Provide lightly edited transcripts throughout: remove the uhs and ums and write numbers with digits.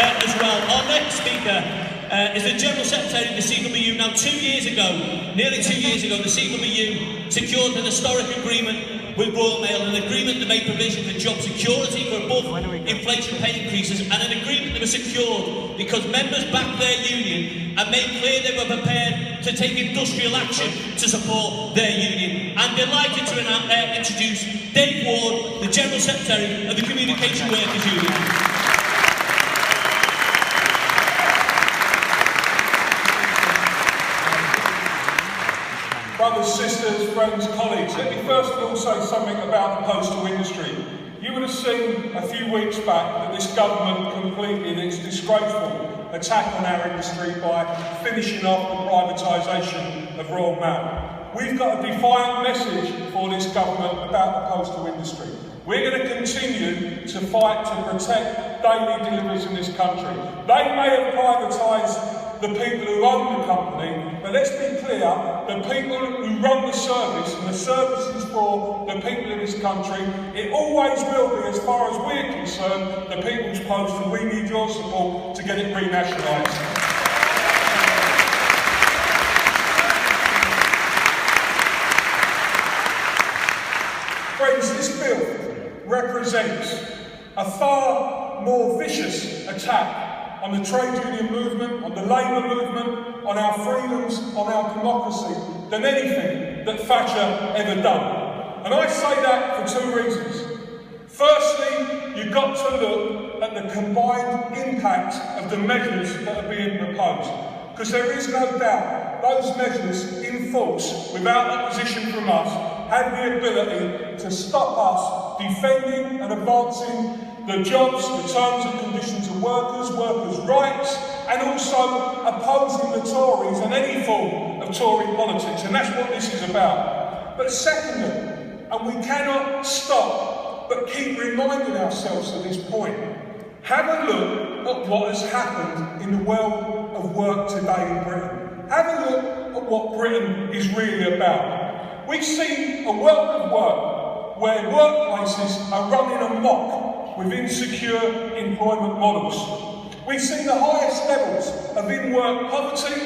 as well. Our next speaker is the General Secretary of the CWU. Now, 2 years ago, nearly 2 years ago, the CWU secured an historic agreement with Royal Mail, an agreement that made provision for job security for above inflation pay increases, and an agreement that was secured because members backed their union and made clear they were prepared to take industrial action to support their union. I'm delighted to introduce Dave Ward, the General Secretary of the Communication Workers Union. Brothers, sisters, friends, colleagues, let me first of all say something about the postal industry. You would have seen a few weeks back that this government completed its disgraceful attack on our industry by finishing off the privatisation of Royal Mail. We've got a defiant message for this government about the postal industry. We're going to continue to fight to protect daily deliveries in this country. They may have privatised the people who own the company, but let's be clear, the people who run the service and the services for the people in this country, it always will be, as far as we're concerned, the People's Post, and we need your support to get it renationalised. Friends, this bill represents a far more vicious attack on the trade union movement, on the labour movement, on our freedoms, on our democracy, than anything that Thatcher ever done. And I say that for two reasons. Firstly, you've got to look at the combined impact of the measures that are being proposed. Because there is no doubt those measures in force, without opposition from us, have the ability to stop us defending and advancing the jobs, the terms and conditions of workers, workers' rights, and also opposing the Tories and any form of Tory politics, and that's what this is about. But secondly, and we cannot stop but keep reminding ourselves at this point, have a look at what has happened in the world of work today in Britain. Have a look at what Britain is really about. We see a world of work where workplaces are running amok with insecure employment models. We see the highest levels of in-work poverty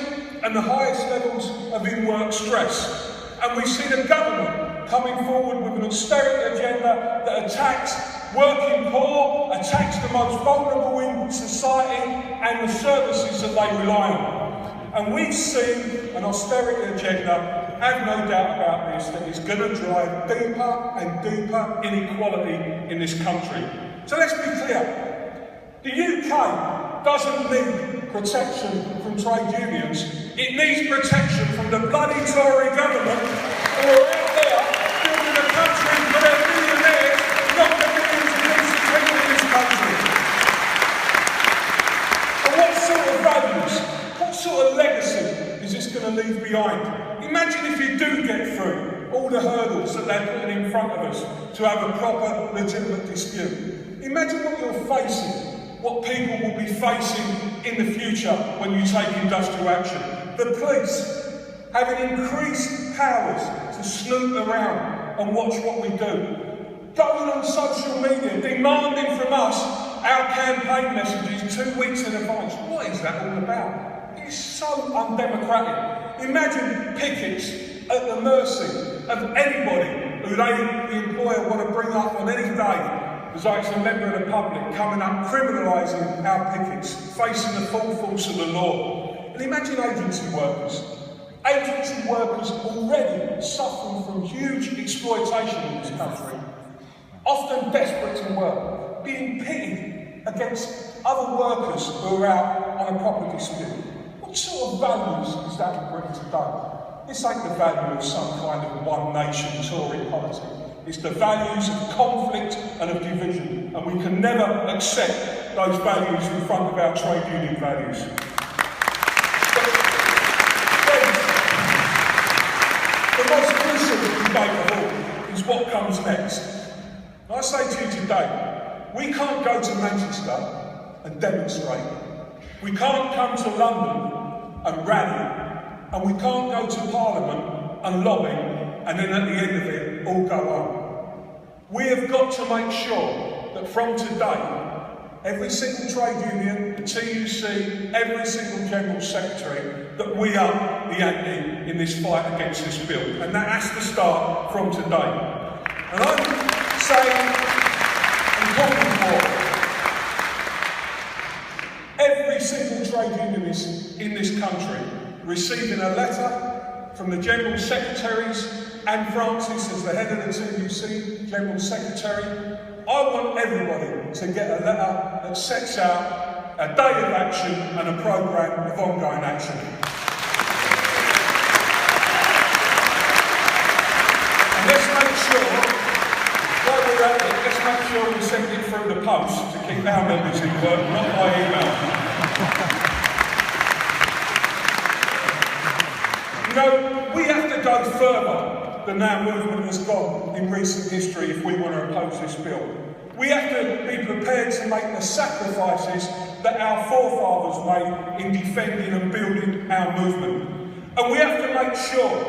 and the highest levels of in-work stress. And we see the government coming forward with an austerity agenda that attacks working poor, attacks the most vulnerable in society and the services that they rely on. And we've seen an austerity agenda, have no doubt about this, that is going to drive deeper and deeper inequality in this country. So let's be clear, the UK doesn't need protection from trade unions, it needs protection from the bloody Tory government who are out there building a country for their millionaires, not the millions of decent people in this country. And what sort of values, what sort of legacy is this going to leave behind? Imagine if you do get through all the hurdles that they're putting in front of us to have a proper, legitimate dispute. Imagine what you're facing, what people will be facing in the future when you take industrial action. The police having increased powers to snoop around and watch what we do. Going on social media, demanding from us our campaign messages 2 weeks in advance. What is that all about? It's so undemocratic. Imagine pickets at the mercy of anybody who the employer want to bring up on any day. As though it's a member of the public coming up, criminalising our pickets, facing the full force of the law. And imagine agency workers. Agency workers already suffering from huge exploitation in this country, often desperate to work, being pitted against other workers who are out on a property dispute. What sort of values is that in Britain today? This ain't the value of some kind of one nation Tory politics. It's the values of conflict and of division, and we can never accept those values in front of our trade union values. The most crucial debate of all is what comes next. And I say to you today, we can't go to Manchester and demonstrate. We can't come to London and rally, and we can't go to Parliament and lobby and then at the end of it all go home. We have got to make sure that from today every single trade union, the TUC, every single General Secretary, that we are the ante in this fight against this bill. And that has to start from today. And I'm saying and calling for every single trade unionist in this country receiving a letter from the General Secretaries, Anne Francis as the head of the TUC, General Secretary. I want everybody to get a letter that sets out a day of action and a programme of ongoing action. And let's make sure, while we're at it, let's make sure we send it through the post to keep our members in work, not by email. You know, we have to go further than our movement has gone in recent history if we want to oppose this bill. We have to be prepared to make the sacrifices that our forefathers made in defending and building our movement. And we have to make sure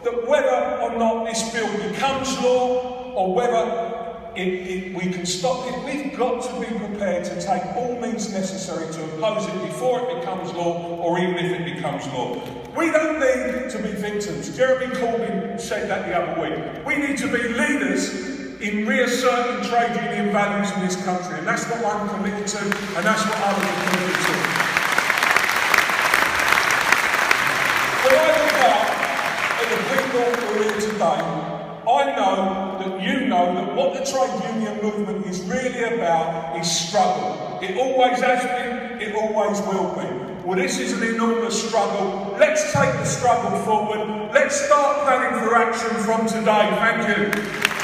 that whether or not this bill becomes law or whether we can stop it, we've got to be prepared to take all means necessary to oppose it before it becomes law or even if it becomes law. We don't need to be victims. Jeremy Corbyn said that the other week. We need to be leaders in reasserting trade union values in this country, and that's what I'm committed to, and that's what others are committed to. When I look out at the people who are here today, I know that you know that what the trade union movement is really about is struggle. It always has been, it always will be. Well, this is an enormous struggle. Let's take the struggle forward. Let's start planning for action from today. Thank you.